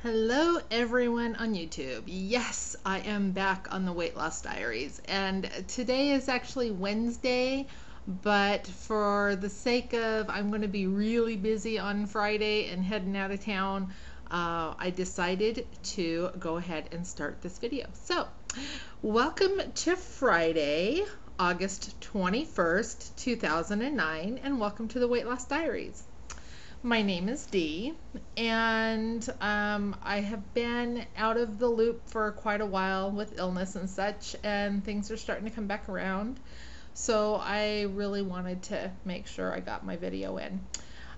Hello everyone on YouTube. Yes, I am back on the Weight Loss Diaries, and today is actually Wednesday, but for the sake of I'm going to be really busy on Friday and heading out of town, I decided to go ahead and start this video. So, welcome to Friday, August 21st, 2009, and welcome to the Weight Loss Diaries. My name is Dee, and I have been out of the loop for quite a while with illness and such, and things are starting to come back around. So I really wanted to make sure I got my video in.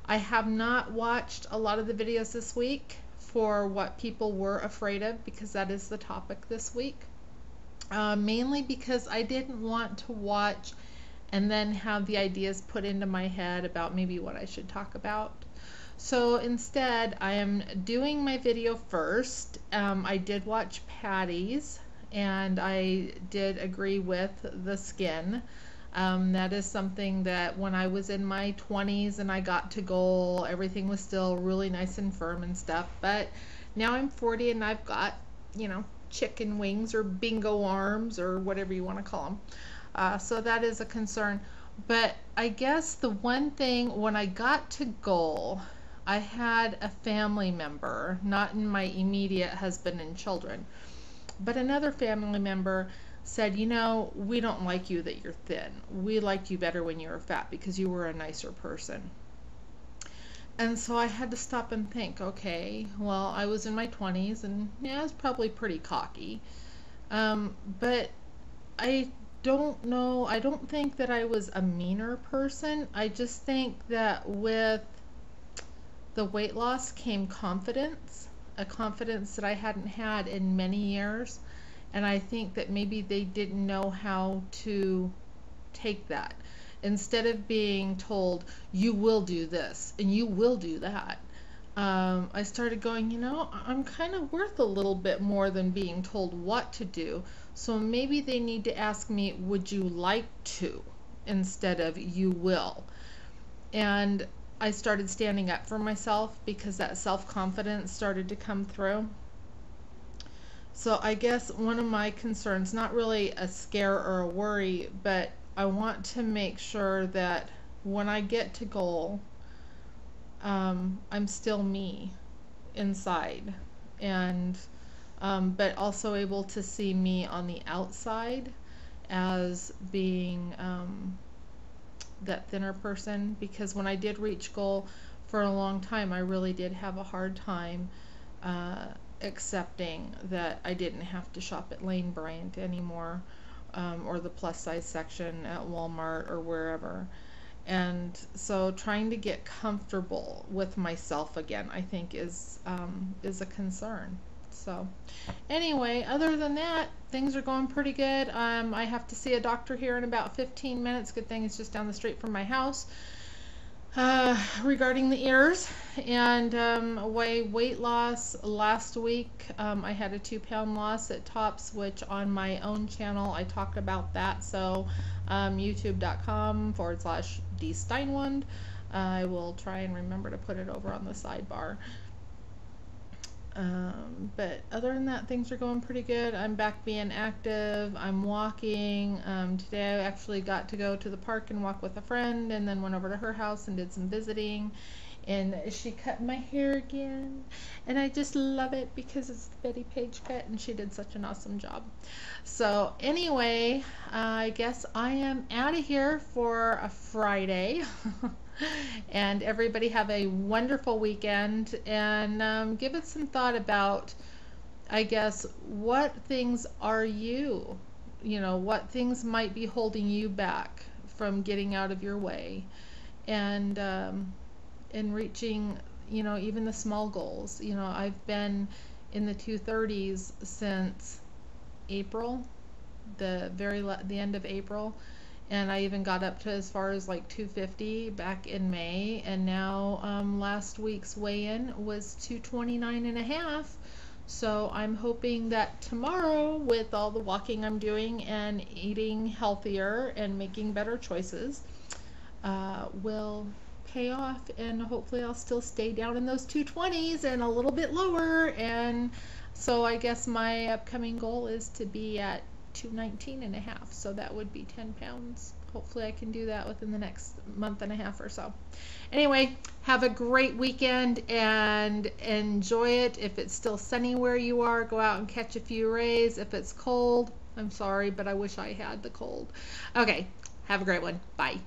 I have not watched a lot of the videos this week for what people were afraid of, because that is the topic this week. Mainly because I didn't want to watch and then have the ideas put into my head about maybe what I should talk about. So instead, I am doing my video first. I did watch Patty's, and I did agree with the skin. That is something that when I was in my 20s and I got to goal, everything was still really nice and firm and stuff. But now I'm 40 and I've got, chicken wings or bingo arms or whatever you want to call them. So that is a concern. But I guess the one thing, when I got to goal, I had a family member, not in my immediate husband and children, but another family member said, we don't like you that you're thin. We liked you better when you were fat because you were a nicer person. And so I had to stop and think, okay, well, I was in my 20s and I was probably pretty cocky. But I don't know, I don't think that I was a meaner person. I just think that with the weight loss came confidence, a confidence that I hadn't had in many years. And I think that maybe they didn't know how to take that. Instead of being told, you will do this and you will do that, I started going, I'm kind of worth a little bit more than being told what to do. So maybe they need to ask me, would you like to, instead of you will. And I started standing up for myself because that self-confidence started to come through. So I guess one of my concerns, not really a scare or a worry, but I want to make sure that when I get to goal, I'm still me inside, and but also able to see me on the outside as being that thinner person. Because when I did reach goal, for a long time I really did have a hard time accepting that I didn't have to shop at Lane Bryant anymore, or the plus size section at Walmart or wherever. And so trying to get comfortable with myself again, I think is a concern. So anyway, other than that, things are going pretty good. I have to see a doctor here in about 15 minutes. Good thing it's just down the street from my house, regarding the ears. And weight loss last week, I had a 2-pound loss at tops, which on my own channel I talked about that. So youtube.com/D Steinwand. I will try and remember to put it over on the sidebar. But other than that, things are going pretty good. I'm back being active. I'm walking. Today I actually got to go to the park and walk with a friend, and then went over to her house and did some visiting. And she cut my hair again, and I just love it because it's the Betty Page cut, and she did such an awesome job. So anyway, I guess I am out of here for a Friday. And everybody have a wonderful weekend, and give it some thought about, I guess, what things are what things might be holding you back from getting out of your way, and reaching, even the small goals. I've been in the 230s since April, the end of April. And I even got up to as far as like 250 back in May. And now last week's weigh-in was 229.5. So I'm hoping that tomorrow, with all the walking I'm doing and eating healthier and making better choices, will pay off, and hopefully I'll still stay down in those 220s and a little bit lower. And so I guess my upcoming goal is to be at 219.5, so that would be 10 pounds. Hopefully I can do that within the next month and a half or so. Anyway, have a great weekend and enjoy it. If it's still sunny where you are, go out and catch a few rays. If it's cold, I'm sorry, but I wish I had the cold. Okay, have a great one. Bye.